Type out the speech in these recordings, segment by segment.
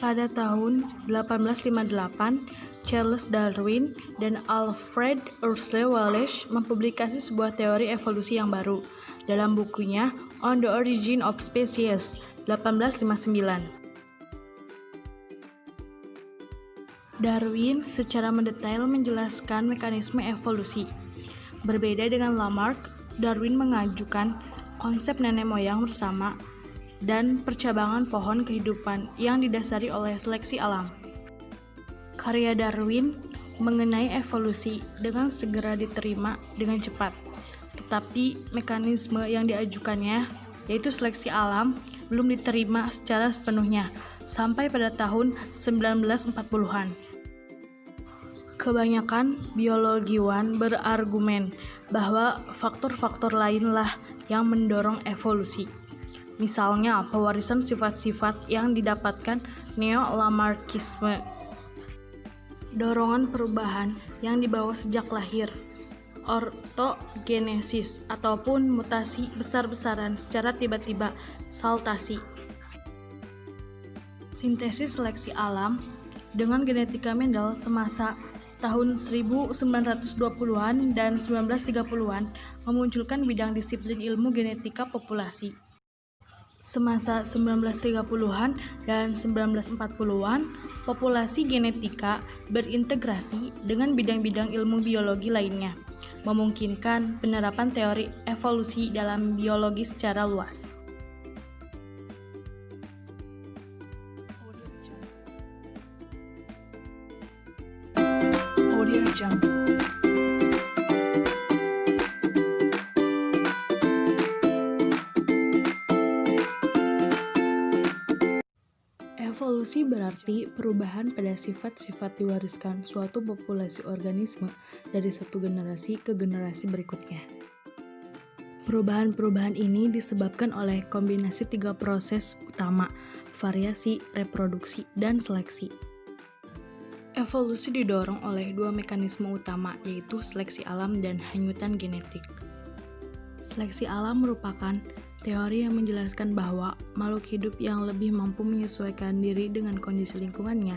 Pada tahun 1858, Charles Darwin dan Alfred Russel Wallace mempublikasi sebuah teori evolusi yang baru dalam bukunya On the Origin of Species 1859. Darwin secara mendetail menjelaskan mekanisme evolusi. Berbeda dengan Lamarck, Darwin mengajukan konsep nenek moyang bersama dan percabangan pohon kehidupan yang didasari oleh seleksi alam. Karya Darwin mengenai evolusi dengan segera diterima dengan cepat, tetapi mekanisme yang diajukannya, yaitu seleksi alam, belum diterima secara sepenuhnya sampai pada tahun 1940-an. Kebanyakan biologiwan berargumen bahwa faktor-faktor lainlah yang mendorong evolusi. Misalnya, pewarisan sifat-sifat yang didapatkan neo-Lamarckisme, dorongan perubahan yang dibawa sejak lahir, ortogenesis ataupun mutasi besar-besaran secara tiba-tiba, saltasi. Sintesis seleksi alam dengan genetika Mendel semasa tahun 1920-an dan 1930-an memunculkan bidang disiplin ilmu genetika populasi. Semasa 1930-an dan 1940-an, populasi genetika berintegrasi dengan bidang-bidang ilmu biologi lainnya, memungkinkan penerapan teori evolusi dalam biologi secara luas. Audio Jungle. Evolusi berarti perubahan pada sifat-sifat diwariskan suatu populasi organisme dari satu generasi ke generasi berikutnya. Perubahan-perubahan ini disebabkan oleh kombinasi tiga proses utama, variasi, reproduksi, dan seleksi. Evolusi didorong oleh dua mekanisme utama, yaitu seleksi alam dan hanyutan genetik. Seleksi alam merupakan teori yang menjelaskan bahwa makhluk hidup yang lebih mampu menyesuaikan diri dengan kondisi lingkungannya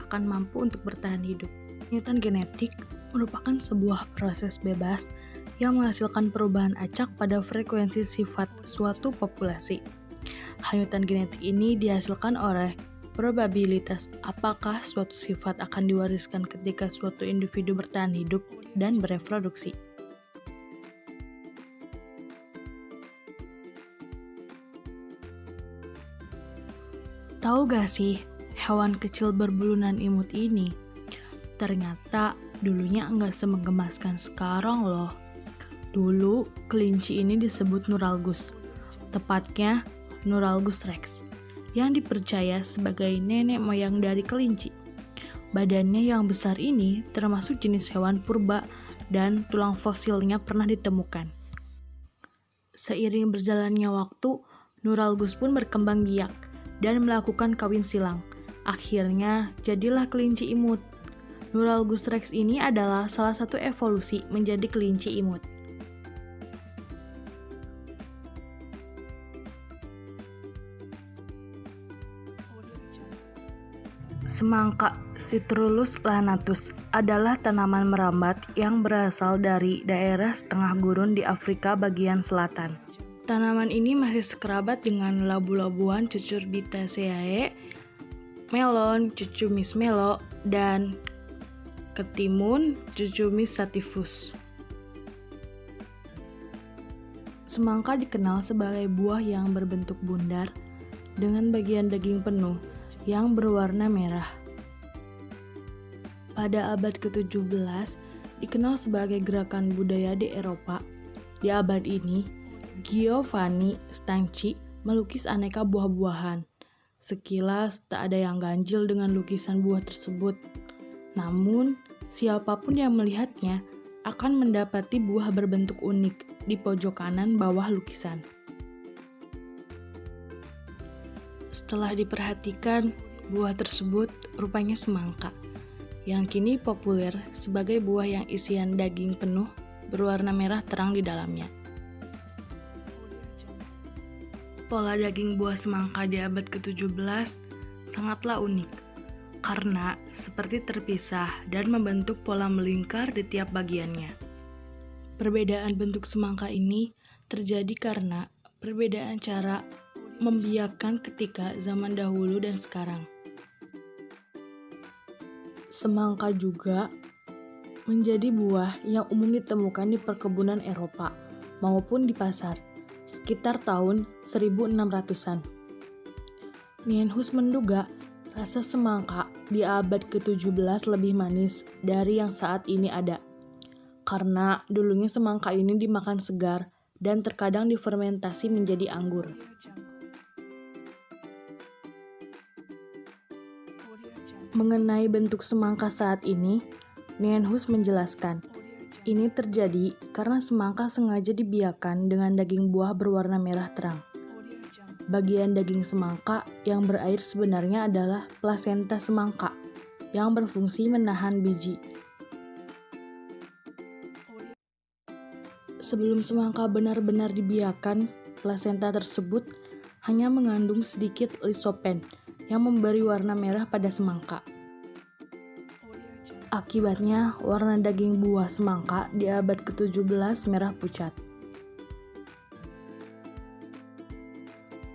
akan mampu untuk bertahan hidup. Hanyutan genetik merupakan sebuah proses bebas yang menghasilkan perubahan acak pada frekuensi sifat suatu populasi. Hanyutan genetik ini dihasilkan oleh probabilitas apakah suatu sifat akan diwariskan ketika suatu individu bertahan hidup dan bereproduksi. Tahu gak sih, hewan kecil berbulunan imut ini ternyata dulunya nggak semenggemaskan sekarang loh. Dulu, kelinci ini disebut Nuralgus, tepatnya Nuralgus rex, yang dipercaya sebagai nenek moyang dari kelinci. Badannya yang besar ini termasuk jenis hewan purba dan tulang fosilnya pernah ditemukan. Seiring berjalannya waktu, Nuralgus pun berkembang biak dan melakukan kawin silang. Akhirnya, jadilah kelinci imut. Nuralgus rex ini adalah salah satu evolusi menjadi kelinci imut. Semangka Citrulus lanatus adalah tanaman merambat yang berasal dari daerah setengah gurun di Afrika bagian selatan. Tanaman ini masih sekerabat dengan labu-labuan Cucurbitaceae, melon Cucumis melo, dan ketimun Cucumis sativus. Semangka dikenal sebagai buah yang berbentuk bundar dengan bagian daging penuh yang berwarna merah. Pada abad ke-17 dikenal sebagai gerakan budaya di Eropa. Di abad ini, Giovanni Stanchi melukis aneka buah-buahan. Sekilas tak ada yang ganjil dengan lukisan buah tersebut. Namun, siapapun yang melihatnya akan mendapati buah berbentuk unik di pojok kanan bawah lukisan. Setelah diperhatikan, buah tersebut rupanya semangka, yang kini populer sebagai buah yang isian daging penuh berwarna merah terang di dalamnya. Pola daging buah semangka di abad ke-17 sangatlah unik karena seperti terpisah dan membentuk pola melingkar di tiap bagiannya. Perbedaan bentuk semangka ini terjadi karena perbedaan cara membiakkan ketika zaman dahulu dan sekarang. Semangka juga menjadi buah yang umum ditemukan di perkebunan Eropa maupun di pasar sekitar tahun 1600-an. Nienhuis menduga rasa semangka di abad ke-17 lebih manis dari yang saat ini ada, karena dulunya semangka ini dimakan segar dan terkadang difermentasi menjadi anggur. Mengenai bentuk semangka saat ini, Nienhuis menjelaskan, ini terjadi karena semangka sengaja dibiarkan dengan daging buah berwarna merah terang. Bagian daging semangka yang berair sebenarnya adalah plasenta semangka yang berfungsi menahan biji. Sebelum semangka benar-benar dibiarkan, plasenta tersebut hanya mengandung sedikit lysopen yang memberi warna merah pada semangka. Akibatnya, warna daging buah semangka di abad ke-17 merah pucat.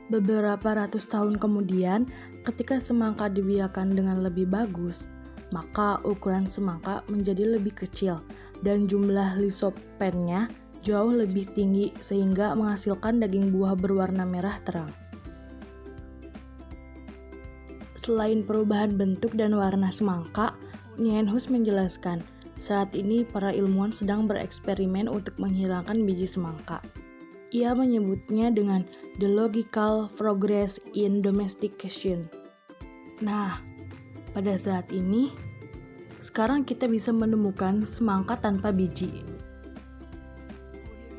Beberapa ratus tahun kemudian, ketika semangka dibiarkan dengan lebih bagus, maka ukuran semangka menjadi lebih kecil dan jumlah lysopennya jauh lebih tinggi sehingga menghasilkan daging buah berwarna merah terang. Selain perubahan bentuk dan warna semangka, Nienhuis menjelaskan, saat ini para ilmuwan sedang bereksperimen untuk menghilangkan biji semangka. Ia menyebutnya dengan the logical progress in domestication. Nah, pada saat ini, sekarang kita bisa menemukan semangka tanpa biji.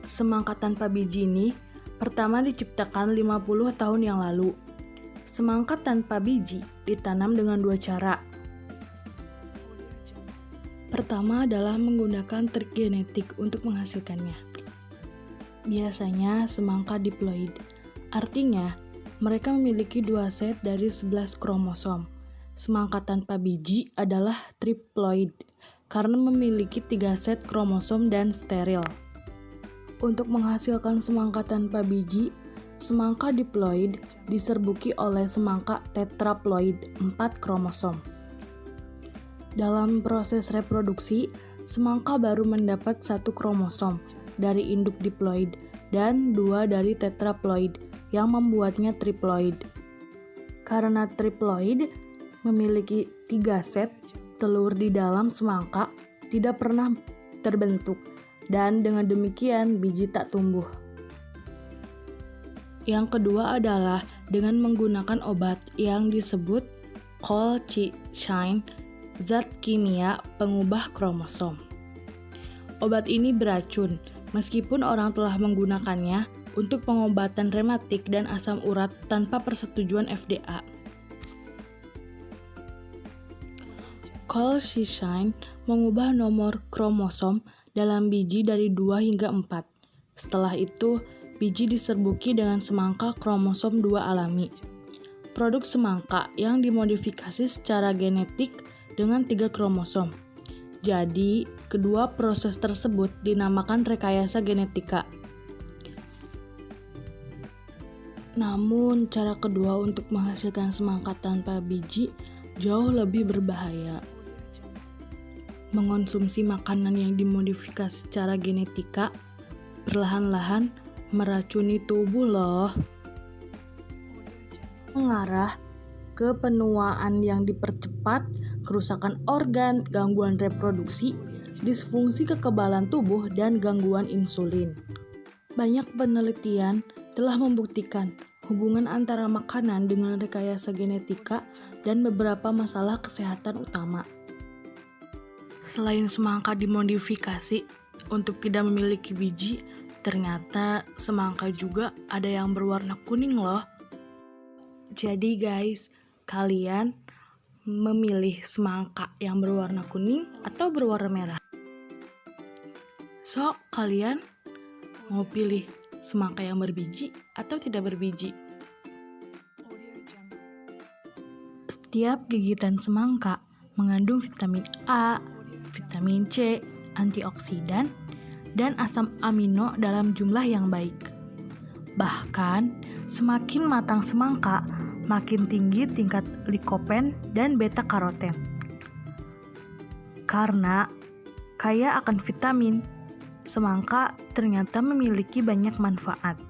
Semangka tanpa biji ini pertama diciptakan 50 tahun yang lalu. Semangka tanpa biji ditanam dengan dua cara. Pertama adalah menggunakan trik genetik untuk menghasilkannya. Biasanya semangka diploid, artinya mereka memiliki 2 set dari 11 kromosom. Semangka tanpa biji adalah triploid, karena memiliki 3 set kromosom dan steril. Untuk menghasilkan semangka tanpa biji, semangka diploid diserbuki oleh semangka tetraploid 4 kromosom. Dalam proses reproduksi, semangka baru mendapat 1 kromosom dari induk diploid dan 2 dari tetraploid yang membuatnya triploid. Karena triploid memiliki 3 set, telur di dalam semangka tidak pernah terbentuk dan dengan demikian biji tak tumbuh. Yang kedua adalah dengan menggunakan obat yang disebut colchicine, zat kimia pengubah kromosom. Obat ini beracun, meskipun orang telah menggunakannya untuk pengobatan rematik dan asam urat tanpa persetujuan FDA. Colchicine mengubah nomor kromosom dalam biji dari 2 hingga 4. Setelah itu, biji diserbuki dengan semangka kromosom 2 alami. Produk semangka yang dimodifikasi secara genetik dengan 3 kromosom. Jadi, kedua proses tersebut dinamakan rekayasa genetika. Namun, cara kedua untuk menghasilkan semangka tanpa biji jauh lebih berbahaya. Mengonsumsi makanan yang dimodifikasi secara genetika perlahan-lahan meracuni tubuh loh. Mengarah ke penuaan yang dipercepat, kerusakan organ, gangguan reproduksi, disfungsi kekebalan tubuh, dan gangguan insulin. Banyak penelitian telah membuktikan hubungan antara makanan dengan rekayasa genetika dan beberapa masalah kesehatan utama. Selain semangka dimodifikasi untuk tidak memiliki biji, ternyata semangka juga ada yang berwarna kuning loh. Jadi guys, kalian memilih semangka yang berwarna kuning atau berwarna merah? So, kalian mau pilih semangka yang berbiji atau tidak berbiji? Setiap gigitan semangka mengandung vitamin A, vitamin C, antioksidan, dan asam amino dalam jumlah yang baik. Bahkan, semakin matang semangka, makin tinggi tingkat likopen dan beta-karoten. Karena kaya akan vitamin, semangka ternyata memiliki banyak manfaat.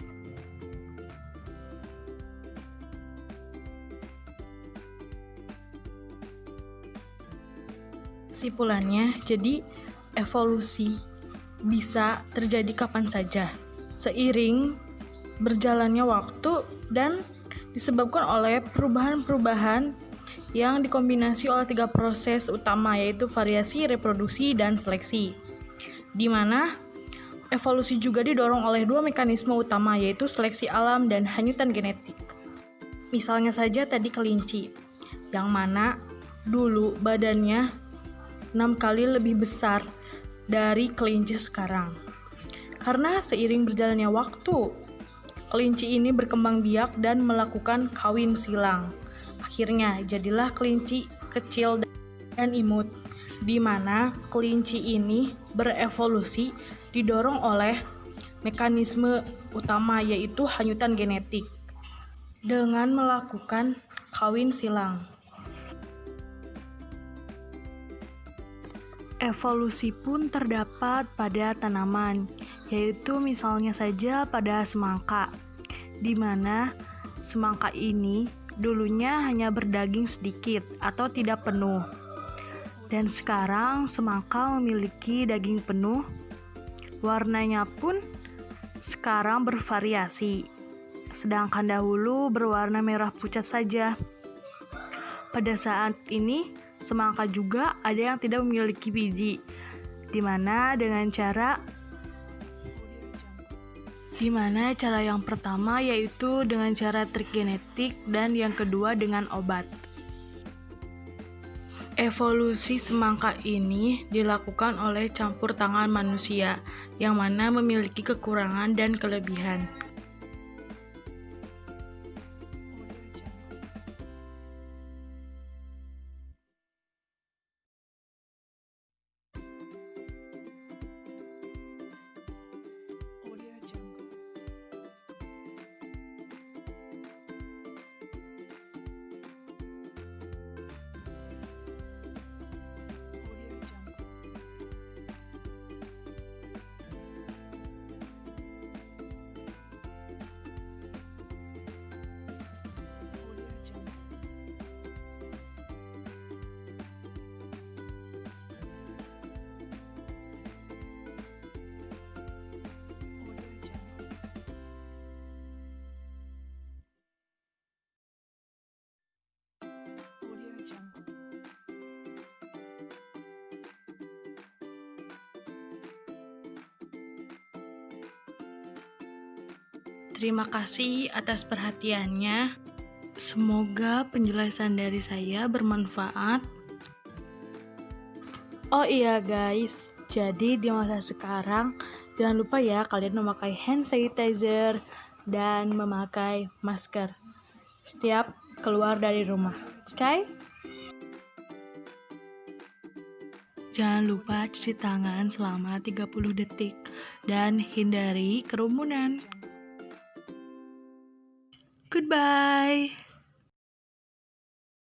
Kesimpulannya, jadi evolusi bisa terjadi kapan saja, seiring berjalannya waktu dan disebabkan oleh perubahan-perubahan yang dikombinasi oleh 3 proses utama, yaitu variasi, reproduksi, dan seleksi. Di mana evolusi juga didorong oleh 2 mekanisme utama, yaitu seleksi alam dan hanyutan genetik. Misalnya saja tadi kelinci, yang mana dulu badannya 6 kali lebih besar dari kelinci sekarang. Karena seiring berjalannya waktu, kelinci ini berkembang biak dan melakukan kawin silang. Akhirnya jadilah kelinci kecil dan imut, di mana kelinci ini berevolusi didorong oleh mekanisme utama, yaitu hanyutan genetik dengan melakukan kawin silang. Evolusi pun terdapat pada tanaman, yaitu misalnya saja pada semangka, di mana semangka ini dulunya hanya berdaging sedikit atau tidak penuh. Dan sekarang semangka memiliki daging penuh, warnanya pun sekarang bervariasi, sedangkan dahulu berwarna merah pucat saja. Pada saat ini, semangka juga ada yang tidak memiliki biji, di mana cara yang pertama yaitu dengan cara trik genetik dan yang kedua dengan obat. Evolusi semangka ini dilakukan oleh campur tangan manusia, yang mana memiliki kekurangan dan kelebihan. Terima kasih atas perhatiannya. Semoga penjelasan dari saya bermanfaat. Oh iya guys, jadi di masa sekarang jangan lupa ya kalian memakai hand sanitizer dan memakai masker setiap keluar dari rumah. Oke? Jangan lupa cuci tangan selama 30 detik dan hindari kerumunan. Goodbye.